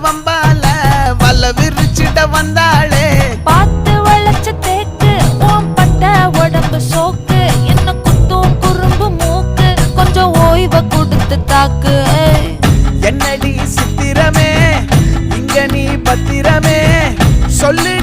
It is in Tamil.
வம்பால வல்ல விரிச்சிட வந்தாளே. பார்த்து வளைச்ச தேக்கு ஓம் பட்ட உடம்பு சோக்கு என்ன குத்தும் குறும்பு மூக்கு கொஞ்சம் ஓய்வ கொடுத்து தாக்கு. என்னடி சித்திரமே இங்க நீ பத்திரமே சொல்லு